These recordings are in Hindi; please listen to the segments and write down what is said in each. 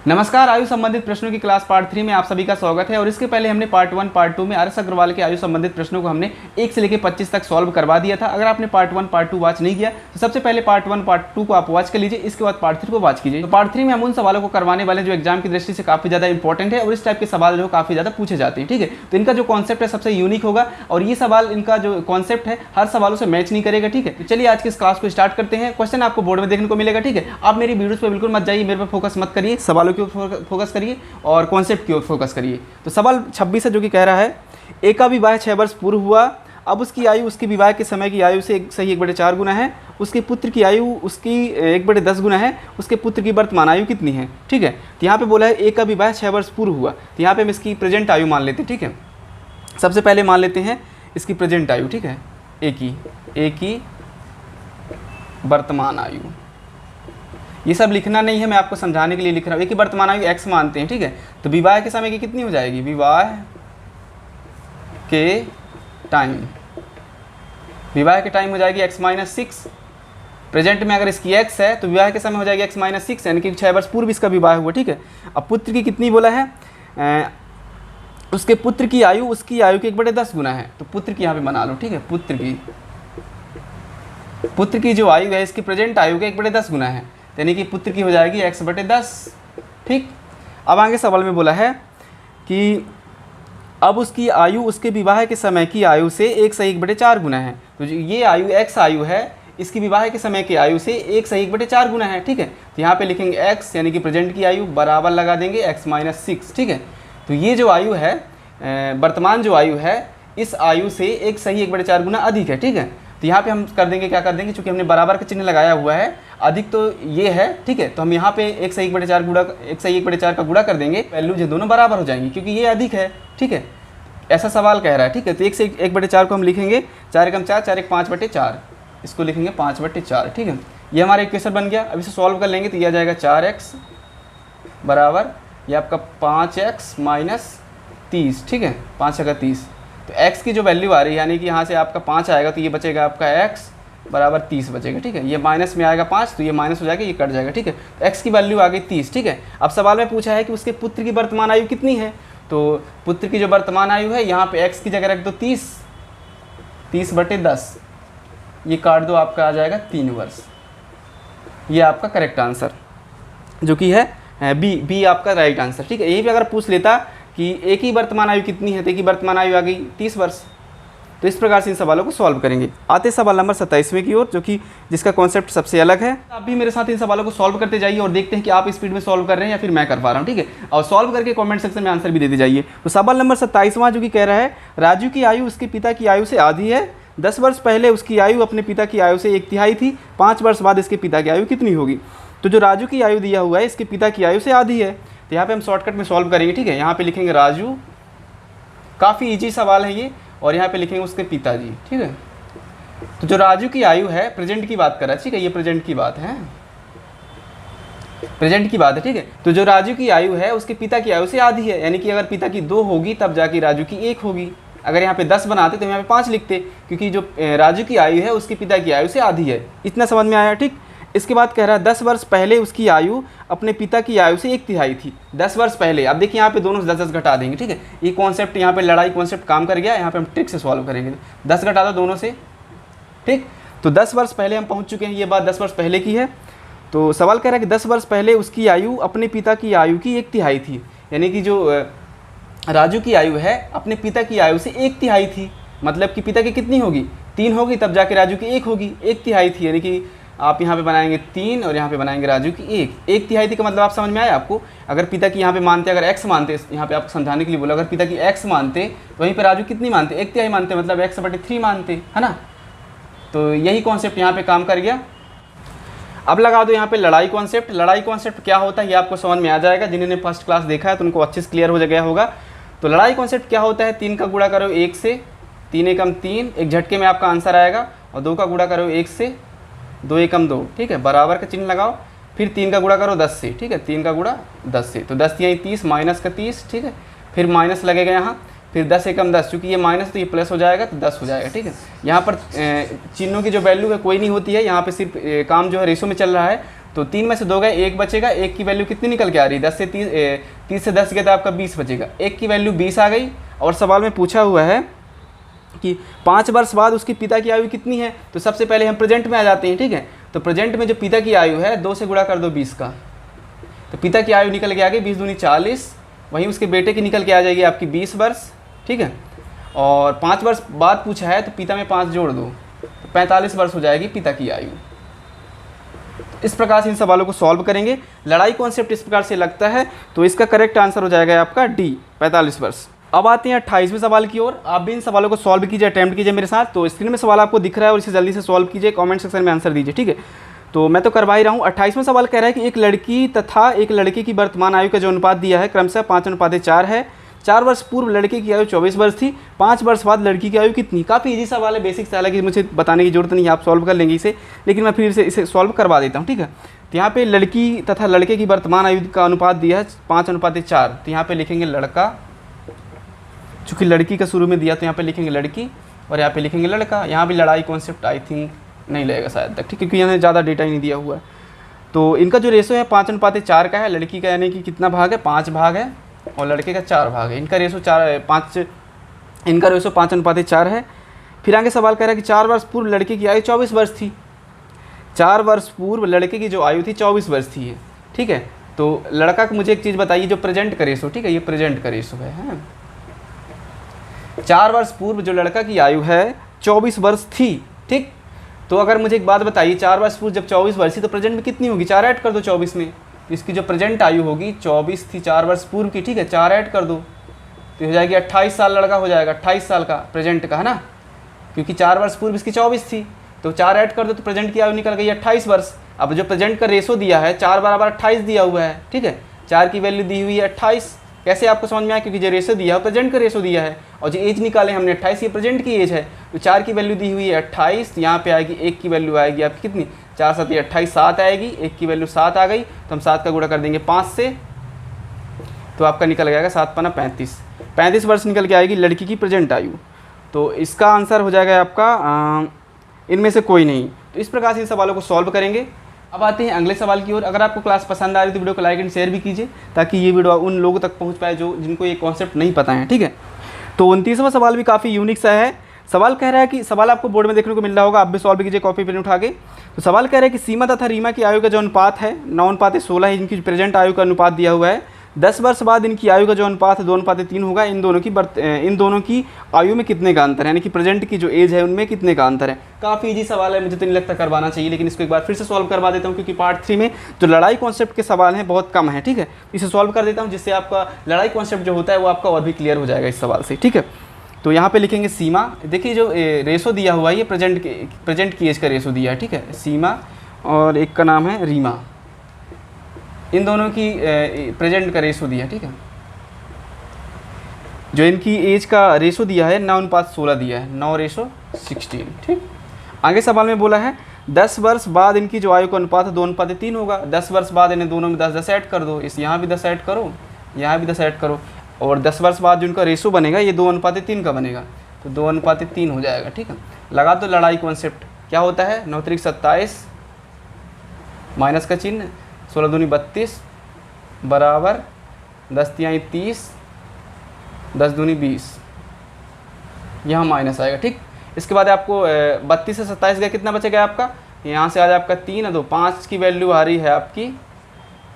नमस्कार। आयु संबंधित प्रश्नों की क्लास पार्ट 3 में आप सभी का स्वागत है। और इसके पहले हमने पार्ट 1 पार्ट 2 में आर एस अग्रवाल के आयु संबंधित प्रश्नों को हमने 1 से लेकर 25 तक सॉल्व करवा दिया था। अगर आपने पार्ट 1 पार्ट 2 वॉच नहीं किया तो सबसे पहले पार्ट 1 पार्ट 2 को आप वॉच कर लीजिए, इसके बाद पार्ट 3 को वॉच कीजिए। तो पार्ट 3 में हम उन सवालों को करवाने वाले जो एग्जाम की दृष्टि से काफी ज्यादा इंपॉर्टेंट है और इस टाइप के सवाल जो काफी ज्यादा पूछे जाते हैं। ठीक है, तो इनका जो कॉन्सेप्ट है सबसे यूनिक होगा और ये सवाल इनका जो कॉन्सेप्ट है हर सवालों से मैच नहीं करेगा। ठीक है, तो चलिए आज की इस क्लास को स्टार्ट करते हैं। क्वेश्चन आपको बोर्ड में देखने को मिलेगा। ठीक है, आप मेरी वीडियोस पे बिल्कुल मत जाइए, मेरे पे फोकस मत करिए, सवालों के ऊपर फोकस करिए और कॉन्सेप्ट की ओर फोकस करिए। तो सवाल 26 है जो कि कह रहा है, एक का विवाह 6 वर्ष पूर्व हुआ, अब उसकी आयु उसके विवाह के समय की आयु से सही 1/4 गुना है, उसके पुत्र की आयु उसकी 1/10 गुना है, उसके पुत्र की वर्तमान आयु कितनी है। ठीक है, तो यहाँ पे बोला है एक का विवाह 6 वर्ष पूर्व हुआ, तो यहाँ पे हम इसकी प्रेजेंट आयु मान लेते हैं। ठीक है, सबसे पहले मान लेते हैं इसकी प्रेजेंट आयु। ठीक है, एक ही वर्तमान आयु, ये सब लिखना नहीं है, मैं आपको समझाने के लिए लिख रहा हूँ। एक ही वर्तमान आयु x मानते हैं। ठीक है, तो विवाह के समय की कितनी हो जाएगी, विवाह के टाइम हो जाएगी x-6। प्रेजेंट में अगर इसकी x है तो विवाह के समय हो जाएगी x-6, यानी कि 6 वर्ष पूर्व इसका विवाह हुआ। ठीक है, अब पुत्र की कितनी बोला है, उसके पुत्र की आयु उसकी आयु के 1/10 गुना है, तो पुत्र की यहाँ पे बना लो। ठीक है, पुत्र की जो आयु है इसकी प्रेजेंट आयु के 1/10 गुना है, यानी कि पुत्र की हो जाएगी x/10। ठीक, अब आगे सवाल में बोला है कि अब उसकी आयु उसके विवाह के समय की आयु से 1/4 गुना है, तो ये आयु x आयु है, इसकी विवाह के समय की आयु से 1/4 गुना है। ठीक है, तो यहाँ पे लिखेंगे x यानी कि प्रेजेंट की आयु बराबर लगा देंगे x-6। ठीक है, तो ये जो आयु है वर्तमान जो आयु है इस आयु से 1/4 गुना अधिक है। ठीक है, तो यहाँ पे हम कर देंगे, क्या कर देंगे, चूंकि हमने बराबर का चिन्ह लगाया हुआ है, अधिक तो ये है। ठीक है, तो हम यहाँ पे 1/4 का गुणा कर देंगे, वैल्यू जो दोनों बराबर हो जाएंगी क्योंकि ये अधिक है। ठीक है, ऐसा सवाल कह रहा है। ठीक है, तो 1/4 को हम लिखेंगे 4 एकम 4, 4 एक 5/4, इसको लिखेंगे 5/4। ठीक है, ये हमारा इक्वेशन बन गया। अब इसे सॉल्व कर लेंगे तो यह आ जाएगा 4x बराबर ये आपका 5x - 30। ठीक है, 5 × 30, तो x की जो वैल्यू आ रही है यानी कि यहाँ से आपका 5 आएगा तो ये बचेगा आपका x बराबर 30 बचेगा। ठीक है, ये माइनस में आएगा 5 तो ये माइनस हो जाएगा, ये कट जाएगा। ठीक है, तो x की वैल्यू आ गई 30। ठीक है, अब सवाल में पूछा है कि उसके पुत्र की वर्तमान आयु कितनी है, तो पुत्र की जो वर्तमान आयु है यहाँ पे x की जगह रख दो 30/10, ये काट दो, आपका आ जाएगा 3 वर्ष। ये आपका करेक्ट आंसर जो कि है बी आपका राइट आंसर। ठीक है, यही पे अगर पूछ लेता कि एक ही वर्तमान आयु कितनी है तो एक ही वर्तमान आयु आ गई 30 वर्ष। तो इस प्रकार से इन सवालों को सॉल्व करेंगे। आते सवाल नंबर 27वें की ओर, जो कि जिसका कॉन्सेप्ट सबसे अलग है। आप भी मेरे साथ इन सवालों को सॉल्व करते जाइए और देखते हैं कि आप स्पीड में सॉल्व कर रहे हैं या फिर मैं कर पा रहा हूँ। ठीक है, और सॉल्व करके कमेंट सेक्शन में आंसर भी देते जाइए। तो सवाल नंबर 27वां जो कि कह रहा है, राजू की आयु उसके पिता की आयु से आधी है, 10 वर्ष पहले उसकी आयु अपने पिता की आयु से 1/3 थी, 5 वर्ष बाद इसके पिता की आयु कितनी होगी। तो जो राजू की आयु दिया हुआ है इसके पिता की आयु से आधी है, तो यहाँ पे हम शॉर्टकट में सॉल्व करेंगे। ठीक है, यहाँ पे लिखेंगे राजू, काफ़ी इजी सवाल है ये, और यहाँ पे लिखेंगे उसके पिताजी। ठीक है, तो जो राजू की आयु है, प्रेजेंट की बात कर रहा है। ठीक है, ये प्रेजेंट की बात है, प्रेजेंट की बात है। ठीक है, तो जो राजू की आयु है उसके पिता की आयु से आधी है, यानी कि अगर पिता की 2 होगी तब जाके राजू की 1 होगी। अगर यहाँ पे 10 बनाते तो यहाँ पे 5 लिखते, क्योंकि जो राजू की आयु है उसके पिता की आयु से आधी है। इतना समझ में आया। ठीक, इसके बाद कह रहा है 10 वर्ष पहले उसकी आयु अपने पिता की आयु से 1/3 थी। 10 वर्ष पहले, अब देखिए यहाँ पे दोनों से 10 घटा देंगे। ठीक है, ये कॉन्सेप्ट यहाँ पे लड़ाई कॉन्सेप्ट काम कर गया, यहाँ पे हम ट्रिक से सॉल्व करेंगे। 10 घटा दो दोनों से। ठीक, तो 10 वर्ष पहले हम पहुँच चुके हैं, ये बात 10 वर्ष पहले की है। तो सवाल कह रहा है कि 10 वर्ष पहले उसकी आयु अपने पिता की आयु की 1/3 थी, यानी कि जो राजू की आयु है अपने पिता की आयु से 1/3 थी। मतलब कि पिता की कितनी होगी, 3 होगी तब जाके राजू की 1 होगी। 1/3 थी, यानी कि आप यहाँ पे बनाएंगे 3 और यहाँ पे बनाएंगे राजू की 1। 1/3 का मतलब आप समझ में आया आपको। अगर पिता की यहाँ पे मानते, अगर x मानते, यहाँ पे आपको समझाने के लिए बोला, अगर पिता की x मानते तो वहीं पे राजू कितनी मानते, 1/3 मानते, मतलब x/3 मानते, है ना। तो यही कॉन्सेप्ट यहाँ पे काम कर गया। अब लगा दो यहाँ पे लड़ाई कॉन्सेप्ट। लड़ाई कॉन्सेप्ट क्या होता है ये आपको समझ में आ जाएगा, जिन्होंने फर्स्ट क्लास देखा है तो उनको अच्छे से क्लियर हो गया होगा। तो लड़ाई कॉन्सेप्ट क्या होता है, 3 का गुणा करो 1 से, 3 एकम 3, एक झटके में आपका आंसर आएगा। और 2 का गुणा करो 1 से, 2 एकम 2। ठीक है, बराबर का चिन्ह लगाओ। फिर 3 का गुणा करो 10 से। ठीक है, 3 का गुणा 10 से, तो 10 यहाँ 30 माइनस का 30। ठीक है, फिर माइनस लगेगा यहाँ, फिर 10 एकम 10, चूँकि ये माइनस तो ये प्लस हो जाएगा तो 10 हो जाएगा। ठीक है, यहाँ पर चिन्हों की जो वैल्यू है कोई नहीं होती है, यहाँ पे सिर्फ काम जो है रेशो में चल रहा है। तो 3 में से 2 गए, 1 बचेगा। 1 की वैल्यू कितनी निकल के आ रही है? 10 से 30 से 10 गया तो आपका 20 बचेगा। 1 की वैल्यू 20 आ गई। और सवाल में पूछा हुआ है कि 5 वर्ष बाद उसके पिता की आयु कितनी है। तो सबसे पहले हम प्रेजेंट में आ जाते हैं, ठीक है। तो प्रेजेंट में जो पिता की आयु है 2 से गुणा कर दो 20 का, तो पिता की आयु निकल के आ गई 20 दूनी 40। वहीं उसके बेटे की निकल के आ जाएगी आपकी 20 वर्ष, ठीक है। और 5 वर्ष बाद पूछा है तो पिता में 5 जोड़ दो तो 45 वर्ष हो जाएगी पिता की आयु। इस प्रकार से इन सवालों को सॉल्व करेंगे। लड़ाई कॉन्सेप्ट इस प्रकार से लगता है, तो इसका करेक्ट आंसर हो जाएगा आपका डी, 45 वर्ष। अब आते हैं 28वें सवाल की ओर। आप भी इन सवालों को सॉल्व कीजिए, अटेम्प्ट कीजिए मेरे साथ। तो स्क्रीन में सवाल आपको दिख रहा है और इसे जल्दी से सॉल्व कीजिए, कमेंट सेक्शन में आंसर दीजिए, ठीक है। तो मैं तो करवा ही रहा हूँ। 28वां सवाल कह रहा है कि एक लड़की तथा एक लड़के की वर्तमान आयु का जो अनुपात दिया है क्रमशः 5:4 है। 4 वर्ष पूर्व लड़के की आयु 24 वर्ष थी, 5 वर्ष बाद लड़की की आयु कितनी। काफ़ी इजी सवाल है, बेसिक सवाल है कि मुझे बताने की जरूरत नहीं है, आप सॉल्व कर लेंगे इसे, लेकिन मैं फिर से इसे सॉल्व करवा देता हूँ, ठीक है। तो यहाँ पे लड़की तथा लड़के की वर्तमान आयु का अनुपात दिया है 5:4। तो यहाँ पे लिखेंगे लड़का, चूँकि लड़की का शुरू में दिया तो यहाँ पे लिखेंगे लड़की, और यहाँ पे लिखेंगे लड़का। यहाँ भी लड़ाई कॉन्सेप्ट आई थिंक नहीं लगेगा शायद तक, ठीक है, क्योंकि यहाँ ज़्यादा डेटा ही नहीं दिया हुआ है। तो इनका जो रेशो है 5:4 का है। लड़की का यानी कि कितना भाग है? 5 भाग है, और लड़के का 4 भाग है। इनका रेशो 5:4 है। फिर आगे सवाल कह रहा है कि 4 वर्ष पूर्व लड़के की आयु 24 वर्ष थी। 4 वर्ष पूर्व लड़के की जो आयु थी 24 वर्ष थी, ठीक है। तो लड़का को मुझे एक चीज़ बताइए, जो प्रेजेंट का रेशो, ठीक है, ये प्रेजेंट का रेशो है। 4 वर्ष पूर्व जो लड़का की आयु है 24 वर्ष थी, ठीक। तो अगर मुझे एक बात बताइए, 4 वर्ष पूर्व जब 24 वर्ष थी तो प्रेजेंट में कितनी होगी? 4 ऐड कर दो 24 में, तो इसकी जो प्रेजेंट आयु होगी 24 थी 4 वर्ष पूर्व की, ठीक है। 4 ऐड कर दो तो हो जाएगी 28 साल लड़का हो जाएगा, 28 साल का प्रेजेंट का, है ना, क्योंकि 4 वर्ष पूर्व इसकी 24 थी। तो 4 ऐड कर दो तो प्रेजेंट की आयु निकल गई 28 वर्ष। अब जो प्रेजेंट का रेशो दिया है 4 बराबर 28 दिया हुआ है, ठीक है। 4 की वैल्यू दी हुई है 28। कैसे आपको समझ में आया? क्योंकि जो रेशो दिया है प्रेजेंट का रेशो दिया है, और जो एज निकाले हमने 28, ये प्रेजेंट की एज है। तो 4 की वैल्यू दी हुई है 28, यहाँ पे आएगी 1 की वैल्यू आएगी आपकी कितनी? 4 7 28, 7 आएगी। 1 की वैल्यू 7 आ गई, तो हम 7 का गुणा कर देंगे 5 से, तो आपका निकल जाएगा 7 पन्ना 35। 35 वर्ष निकल के आएगी लड़की की प्रेजेंट आयु। तो इसका आंसर हो जाएगा आपका इनमें से कोई नहीं। तो इस प्रकार से इन सवालों को सॉल्व करेंगे। अब आते हैं अगले सवाल की ओर। अगर आपको क्लास पसंद आ रही है तो वीडियो को लाइक एंड शेयर भी कीजिए, ताकि ये वीडियो उन लोगों तक पहुंच पाए जो जिनको ये कॉन्सेप्ट नहीं पता है, ठीक है। तो 29वां सवाल भी काफ़ी यूनिक सा है। सवाल कह रहा है कि, सवाल आपको बोर्ड में देखने को मिल रहा होगा, आप भी सॉल्व कीजिए कॉपी पेन उठा के। तो सवाल कह रहा है कि सीमा तथा रीमा की आयु का जो अनुपात है 9:16 है। इनकी प्रेजेंट आयु का अनुपात दिया हुआ है। 10 वर्ष बाद इनकी आयु का जो अनुपात है 2:3 होगा। इन दोनों की आयु में कितने का अंतर है, यानी कि प्रेजेंट की जो एज है उनमें कितने का अंतर है। काफ़ी इजी सवाल है, मुझे तो नहीं लगता करवाना चाहिए, लेकिन इसको एक बार फिर से सॉल्व करवा देता हूँ, क्योंकि पार्ट 3 में जो लड़ाई कॉन्सेप्ट के सवाल हैं बहुत कम है, ठीक है। इसे सॉल्व कर देता हूँ, जिससे आपका लड़ाई कॉन्सेप्ट जो होता है वो आपका और भी क्लियर हो जाएगा इस सवाल से, ठीक है। तो यहाँ पे लिखेंगे सीमा। देखिए जो रेशो दिया हुआ है ये प्रेजेंट की एज का रेशो दिया है, ठीक है। सीमा और एक का नाम है रीमा, इन दोनों की प्रेजेंट का रेशो दिया है, ठीक है। जो इनकी एज का रेशो दिया है 9:16 दिया है, 9:16, ठीक। आगे सवाल में बोला है 10 वर्ष बाद इनकी जो आयु का अनुपात है 2:3 होगा। 10 वर्ष बाद इन्हें दोनों में 10 ऐड कर दो, इस यहाँ भी 10 ऐड करो, यहाँ भी 10 ऐड करो, और 10 वर्ष बाद जो इनका रेशो बनेगा ये 2:3 का बनेगा, तो 2:3 हो जाएगा, ठीक है। लगा तो लड़ाई कॉन्सेप्ट क्या होता है? 9 त्रिक 27 माइनस का चिन्ह, 16 दूनी 32 बराबर 10 तिहाई 30, 10 दूनी 20, यहाँ माइनस आएगा, ठीक। इसके बाद आपको 32 से 27 गया, कितना बचेगा आपका? यहाँ से आज आपका 3 2 5 की वैल्यू आ रही है आपकी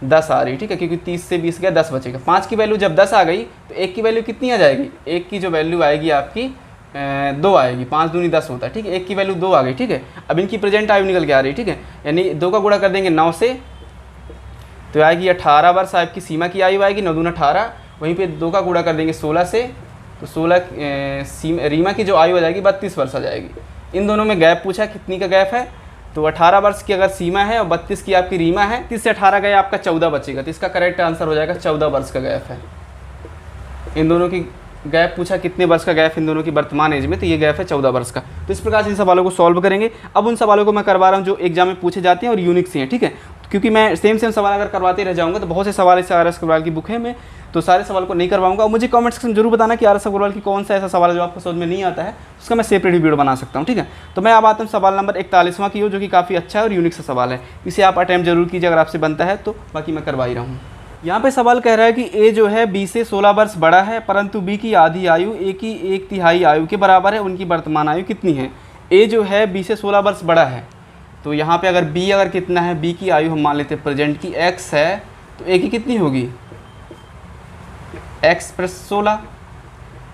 10 आ रही, ठीक है, क्योंकि 30 से 20 गया 10 बचेगा। 5 की वैल्यू जब 10 आ गई तो 1 की वैल्यू कितनी आ जाएगी? 1 की जो वैल्यू आएगी आपकी 2 आएगी, 5 दूनी 10 होता है, ठीक है। 1 की वैल्यू 2 आ गई, ठीक है। अब इनकी प्रेजेंट आयु निकल के आ रही है, ठीक है, यानी 2 का गुणा कर देंगे 9 से, तो आएगी 18 वर्ष आपकी सीमा की आयु आएगी, 9 दूना 18। वहीं पे 2 का गुणा कर देंगे 16 से, तो 16 रीमा की जो आयु आ जाएगी 32 वर्ष आ जाएगी। इन दोनों में गैप पूछा, कितनी का गैप है? तो 18 वर्ष की अगर सीमा है और 32 की आपकी रीमा है, 30 से 18 गया आपका 14 बचेगा, तो इसका करेक्ट आंसर हो जाएगा 14 वर्ष का गैप है। इन दोनों की गैप पूछा, कितने वर्ष का गैप इन दोनों की वर्तमान एज में, तो ये गैप है 14 वर्ष का। तो इस प्रकार से इन सवालों को सॉल्व करेंगे। अब उन सवालों को मैं करवा रहा हूँ जो एग्जाम में पूछे जाते हैं और यूनिक से हैं, ठीक है। क्योंकि मैं सेम सवाल अगर करवाते रह जाऊँगा तो बहुत से सवाल इस आर.एस. अग्रवाल की बुक है, मैं तो सारे सवाल को नहीं करवाऊंगा। और मुझे कमेंट सेक्शन में जरूर बताना कि आर.एस. अग्रवाल की कौन सा ऐसा सवाल है जो आपको समझ में नहीं आता है, उसका मैं सेपरेट वीडियो बना सकता हूँ, ठीक है। तो मैं अब आता हूँ सवाल नंबर 41वां की ओर, जो कि काफ़ी अच्छा है और यूनिक सा सवाल है। इसे आप अटैम्प्ट जरूर कीजिए अगर आपसे बनता है तो, बाकी मैं करवा ही रहा हूँ। यहाँ पे सवाल कह रहा है कि ए जो है बी से 16 वर्ष बड़ा है, परंतु बी की आधी आयु ए की 1/3 आयु के बराबर है। उनकी वर्तमान आयु कितनी है? ए जो है बी से 16 वर्ष बड़ा है, तो यहाँ पे अगर बी अगर कितना है, बी की आयु हम मान लेते हैं प्रेजेंट की x है, तो ए की कितनी होगी? x + 16,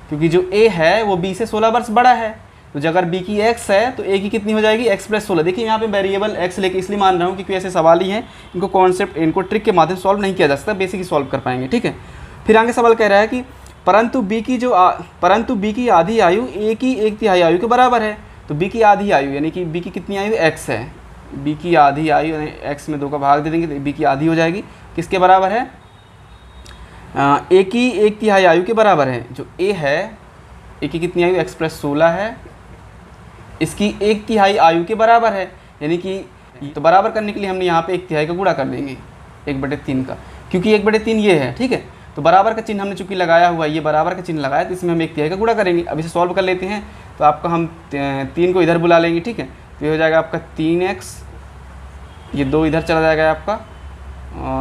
क्योंकि जो a है वो b से 16 वर्ष बड़ा है। तो अगर b की x है तो a की कितनी हो जाएगी? x + 16। देखिए यहाँ पे वेरिएबल x लेके इसलिए मान रहा हूँ क्योंकि ऐसे सवाल ही हैं, इनको कॉन्सेप्ट, इनको ट्रिक के माध्यम से सॉल्व नहीं किया जा सकता, बेसिक ही सॉल्व कर पाएंगे, ठीक है। फिर आगे सवाल कह रहा है कि परंतु b की आधी आयु a की 1/3 आयु के बराबर है। तो b की आधी आयु यानी कि b की कितनी आयु? x है। b की आधी आयु यानी x में 2 का भाग दे देंगे तो b की आधी हो जाएगी, किसके बराबर है? a की 1/3 आयु के बराबर है। जो a है, a की कितनी आयु? x + 16 है, इसकी 1/3 आयु के बराबर है, यानी कि तो बराबर करने के लिए हमने यहाँ पे 1/3 का गुणा कर देंगे 1/3 का, क्योंकि 1/3 ये है, ठीक है। तो बराबर का चिन्ह हमने चूंकि लगाया हुआ है, ये बराबर का चिन्ह लगाया, तो इसमें हम 1/3 का गुणा करेंगे। अब इसे सॉल्व कर लेते हैं, तो आपका हम 3 को इधर बुला लेंगे, ठीक है। तो ये हो जाएगा आपका 3x, ये 2 इधर चला जाएगा आपका,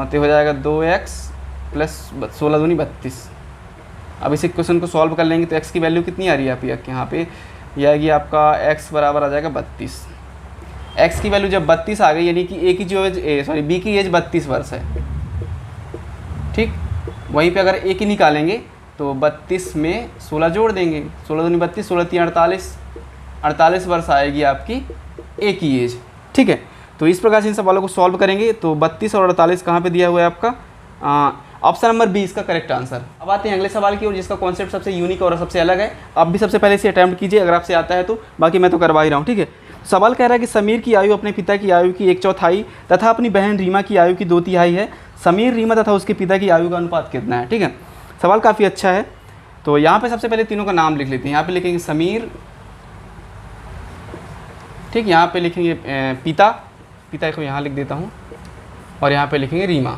तो हो जाएगा 2x + 16 दूनी 32। अब इस इक्वेशन को सॉल्व कर लेंगे तो x की वैल्यू कितनी आ रही है आप यहाँ पे? ये आएगी आपका x बराबर आ जाएगा 32। x की वैल्यू जब 32 आ गई, यानी कि a की जो b की एज 32 वर्ष है, ठीक। वहीं पे अगर a की निकालेंगे तो 32 में 16 जोड़ देंगे, 16 दूनी 32, 16 3 48, 48 वर्ष आएगी आपकी a की एज, ठीक है। तो इस प्रकार से इन सवालों को सॉल्व करेंगे तो 32 और 48 कहाँ पे दिया हुआ है आपका? ऑप्शन नंबर बी इसका करेक्ट आंसर। अब आते हैं अगले सवाल की ओर, जिसका कॉन्सेप्ट सबसे यूनिक और सबसे अलग है। आप भी सबसे पहले इसे अटैम्प्ट कीजिए अगर आपसे आता है तो, बाकी मैं तो करवा ही रहा हूँ, ठीक है। सवाल कह रहा है कि समीर की आयु अपने पिता की आयु की 1/4 तथा अपनी बहन रीमा की आयु की 2/3 है। समीर, रीमा तथा उसके पिता की आयु का अनुपात कितना है? ठीक है, सवाल काफ़ी अच्छा है। तो यहाँ पे सबसे पहले तीनों का नाम लिख लेते हैं। यहाँ पे लिखेंगे समीर, ठीक, यहाँ पे लिखेंगे पिता को यहाँ लिख देता हूँ, और यहाँ पे लिखेंगे रीमा,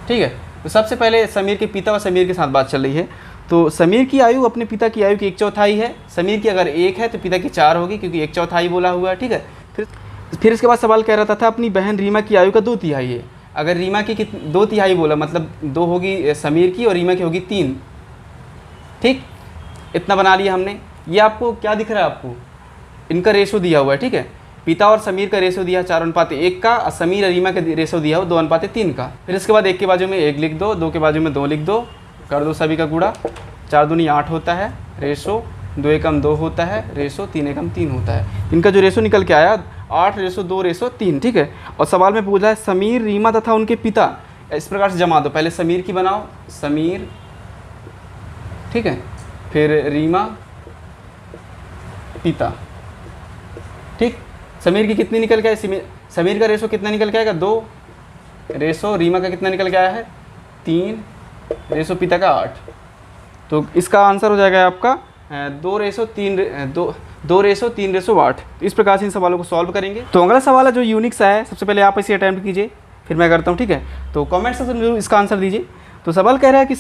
ठीक है। तो सबसे पहले समीर के पिता और समीर के साथ बात चल रही है। तो समीर की आयु अपने पिता की आयु की 1/4 है। समीर की अगर 1 है तो पिता की 4 होगी, क्योंकि 1/4 बोला हुआ है, ठीक है। फिर इसके बाद सवाल कह रहा था अपनी बहन रीमा की आयु का 2/3 है। अगर रीमा की 2/3 बोला, मतलब 2 होगी समीर की और रीमा की होगी 3, ठीक। इतना बना लिया हमने। ये आपको क्या दिख रहा है? आपको इनका रेशो दिया हुआ है, ठीक है। पिता और समीर का रेशो दिया 4:1 का, और समीर और रीमा का रेशो दिया हो 2:3 का। फिर इसके बाद 1 के बाजू में 1 लिख दो, 2 के बाजू में 2 लिख दो, कर दो सभी का गुणा। 4 दूनी 8 होता है रेशो, 2 एकम 2 होता है रेशो, 3 एकम 3 होता है। इनका जो रेशो निकल के आया 8:2:3, ठीक है। और सवाल में पूछा है समीर, रीमा तथा उनके पिता, इस प्रकार से जमा दो। पहले समीर की बनाओ, समीर, ठीक है, फिर रीमा, पिता, ठीक। समीर की कितनी निकल के आई? समीर का रेशो कितना निकल के आएगा? 2 रेशो, रीमा का कितना निकल के आया है? 3 रेशो, पिता का 8। तो इसका आंसर हो जाएगा आपका 2:3:8। इस प्रकार से इन सवालों को सॉल्व करेंगे। तो अगला सवाल है जो यूनिक सा है, सबसे पहले आप इसे अटैम्प्ट कीजिए, फिर मैं करता हूँ, ठीक है। तो कमेंट सेक्शन में जरूर इसका आंसर दीजिए। तो सवाल कह रहा है कि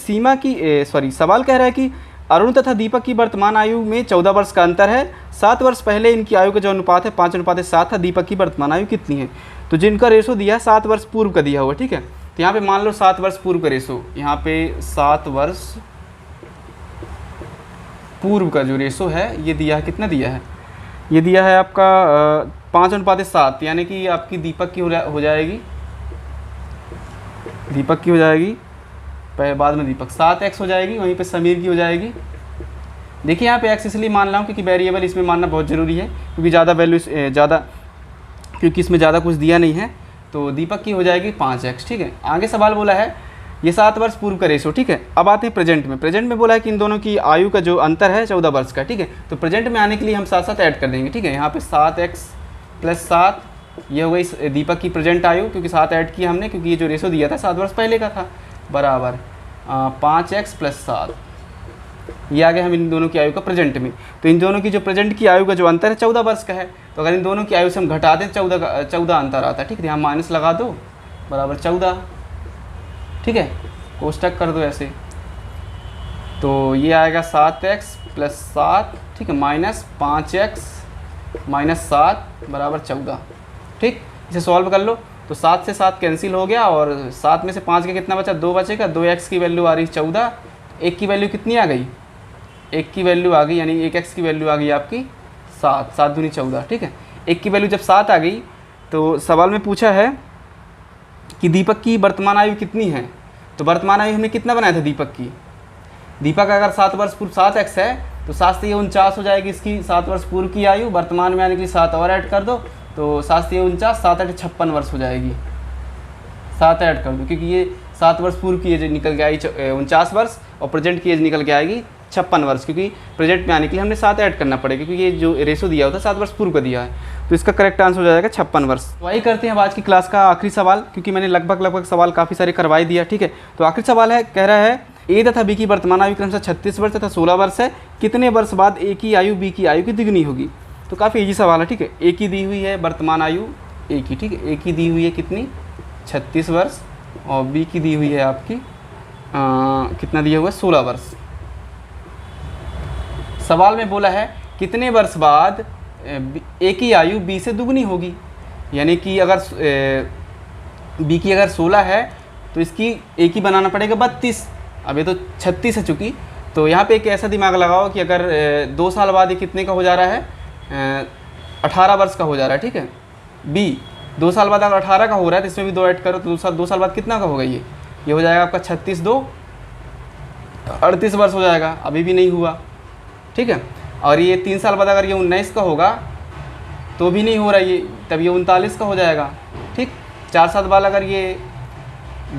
सवाल कह रहा है कि अरुण तथा दीपक की वर्तमान आयु में 14 वर्ष का अंतर है। 7 वर्ष पहले इनकी आयु का जो अनुपात है 5:7 था। दीपक की वर्तमान आयु कितनी है? तो जिनका रेशो दिया है 7 वर्ष पूर्व का दिया हुआ, ठीक है। तो यहाँ पे मान लो 7 वर्ष पूर्व का रेशो, यहाँ पे 7 वर्ष पूर्व का जो रेशो है ये दिया है, कितना दिया है? ये दिया है आपका 5:7, यानी कि आपकी दीपक की हो जाएगी, बाद में दीपक 7x हो जाएगी, वहीं पे समीर की हो जाएगी। देखिए यहाँ पे x इसलिए मान रहा हूँ क्योंकि वेरिएबल इसमें मानना बहुत ज़रूरी है, क्योंकि क्योंकि इसमें ज़्यादा कुछ दिया नहीं है। तो दीपक की हो जाएगी 5x, ठीक है। आगे सवाल बोला है ये 7 वर्ष पूर्व का रेशो, ठीक है। अब आते हैं प्रेजेंट में। प्रेजेंट में बोला है कि इन दोनों की आयु का जो अंतर है 14 वर्ष का, ठीक है। तो प्रेजेंट में आने के लिए हम साथ साथ ऐड कर देंगे, ठीक है। यहाँ पे 7x + 7, ये हो गई दीपक की प्रेजेंट आयु, क्योंकि 7 ऐड किया हमने, क्योंकि ये जो रेशो दिया था 7 वर्ष पहले का था, बराबर 5x + 7, ये आ गया हम इन दोनों की आयु का प्रेजेंट में। तो इन दोनों की जो प्रेजेंट की आयु का जो अंतर है 14 वर्ष का है। तो अगर इन दोनों की आयु से हम घटा दें 14 अंतर आता है, ठीक है। यहाँ माइनस लगा दो बराबर 14, ठीक है, कोष्टक कर दो ऐसे। तो ये आएगा 7x प्लस 7, ठीक है, माइनस 5x माइनस 7 बराबर 14, ठीक। इसे सॉल्व कर लो तो 7 से 7 कैंसिल हो गया और 7 में से 5 का कितना बचा, 2 बचेगा। 2x की वैल्यू आ रही 14, 1 की वैल्यू कितनी आ गई, 1 की वैल्यू आ गई, यानी 1x की वैल्यू आ गई आपकी 7, 7 दूनी 14, ठीक है। 1 की वैल्यू जब 7 आ गई तो सवाल में पूछा है कि दीपक की वर्तमान आयु कितनी है। तो वर्तमान आयु हमने कितना बनाया था दीपक की, दीपक अगर 7 वर्ष पूर्व 7x है तो 7 से ये 49 हो जाएगी इसकी 7 वर्ष पूर्व की आयु। वर्तमान में आने के लिए 7 और ऐड कर दो तो 7 से 49, 7 8 56 वर्ष हो जाएगी। 7 ऐड कर दो क्योंकि ये 7 वर्ष पूर्व की एज निकल के आई 49 वर्ष और प्रेजेंट की एज निकल के आएगी 56 वर्ष, क्योंकि प्रेजेंट में आने के लिए हमने 7 ऐड करना पड़ेगा क्योंकि ये जो रेशो दिया होता है 7 वर्ष पूर्व का दिया है। तो इसका करेक्ट आंसर हो जाएगा 56 वर्ष। तो वही करते हैं अब आज की क्लास का आखिरी सवाल, क्योंकि मैंने लगभग सवाल काफ़ी सारे करवाई दिया, ठीक है। तो आखिरी सवाल है, कह रहा है ए तथा बी की वर्तमान आयु क्रमशः 36 वर्ष तथा 16 वर्ष है, कितने वर्ष बाद ए की आयु बी की आयु की द्विगुनी होगी। तो काफ़ी इजी सवाल है, ठीक है। ए की दी हुई है वर्तमान आयु ए की, ठीक है, ए की दी हुई है कितनी 36 वर्ष और बी की दी हुई है आपकी कितना दिया हुआ है 16 वर्ष। सवाल में बोला है कितने वर्ष बाद ए की आयु बी से दुगनी होगी, यानी कि अगर बी की अगर 16 है तो इसकी ए की बनाना पड़ेगा 32। अब ये तो 36 है चूँकि, तो यहाँ पे एक ऐसा दिमाग लगाओ कि अगर 2 साल बाद ये कितने का हो जा रहा है 18 वर्ष का हो जा रहा है, ठीक है। बी 2 साल बाद अगर 18 का हो रहा है तो इसमें भी 2 ऐड करो तो 2 साल बाद कितना का होगा, ये हो जाएगा आपका 36 2 38 वर्ष हो जाएगा, अभी भी नहीं हुआ, ठीक है। और ये 3 साल बाद अगर ये 19 का होगा तो भी नहीं हो रहा ये, तब ये 39 का हो जाएगा, ठीक। 4 साल बाद अगर ये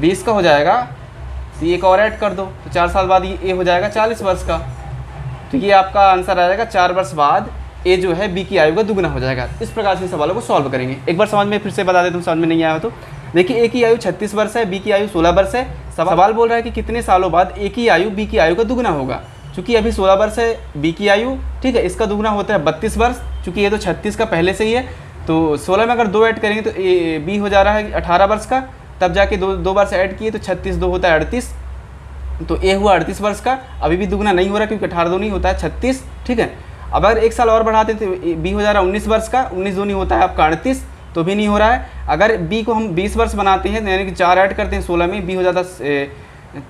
20 का हो जाएगा तो एक और ऐड कर दो तो 4 साल बाद ये हो जाएगा 40 वर्ष का। तो ये आपका आंसर आ जाएगा 4 वर्ष बाद ए जो है बी की आयु का दुगना हो जाएगा। इस प्रकार से सवालों को सॉल्व करेंगे। एक बार समझ में फिर से बता देता हूँ, समझ में नहीं आया हो तो देखिए, ए की आयु 36 वर्ष है, बी की आयु 16 वर्ष है। सवाल बोल रहा है कि कितने सालों बाद ए की आयु बी की आयु का दुगना होगा। चूँकि अभी 16 वर्ष है बी की आयु, ठीक है, इसका दुगना होता है 32 वर्ष। चूँकि ये तो 36 का पहले से ही है तो 16 में अगर 2 ऐड करेंगे तो ए बी हो जा रहा है 18 वर्ष का, तब जाके 2 वर्ष ऐड किए तो 36 2 होता है 38, तो ए हुआ 38 वर्ष का। अभी भी दुगना नहीं हो रहा क्योंकि 18 2 नहीं होता है 36, ठीक है। अब अगर 1 साल और बढ़ाते तो बी हो जा रहा है 19 वर्ष का, 19 2 नहीं होता है आपका 38, तो भी नहीं हो रहा है। अगर बी को हम 20 वर्ष बनाते हैं यानी कि 4 ऐड करते हैं 16 में, बी हो जाता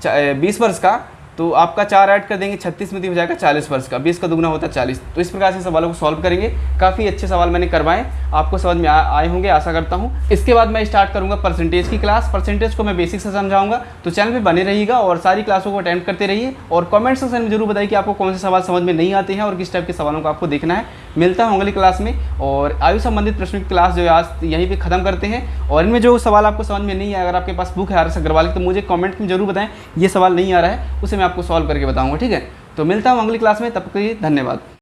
है 20 वर्ष का, तो आपका 4 ऐड कर देंगे 36 में हो जाएगा 40 वर्ष का, 20 का दुगना होता है 40। तो इस प्रकार से सवालों को सॉल्व करेंगे। काफ़ी अच्छे सवाल मैंने करवाए, आपको समझ में आए होंगे आशा करता हूँ। इसके बाद मैं स्टार्ट करूँगा परसेंटेज की क्लास। परसेंटेज को मैं बेसिक से समझाऊंगा, तो चैनल पे बने रहिएगा और सारी क्लासों को अटेंड करते रहिए। और कमेंट सेक्शन में जरूर बताइए कि आपको कौन से सवाल समझ में नहीं आते हैं और किस टाइप के सवालों को आपको देखना है। मिलता हूँ अगली क्लास में, और आयु संबंधित प्रश्नों की क्लास जो है आज यहीं पे खत्म करते हैं। और इनमें जो सवाल आपको समझ में नहीं आया, अगर आपके पास बुक है RS अग्रवाल की, तो मुझे कमेंट में जरूर बताएं ये सवाल नहीं आ रहा है, उसे मैं आपको सॉल्व करके बताऊंगा, ठीक है। तो मिलता हूँ अगली क्लास में, तब तक के लिए धन्यवाद।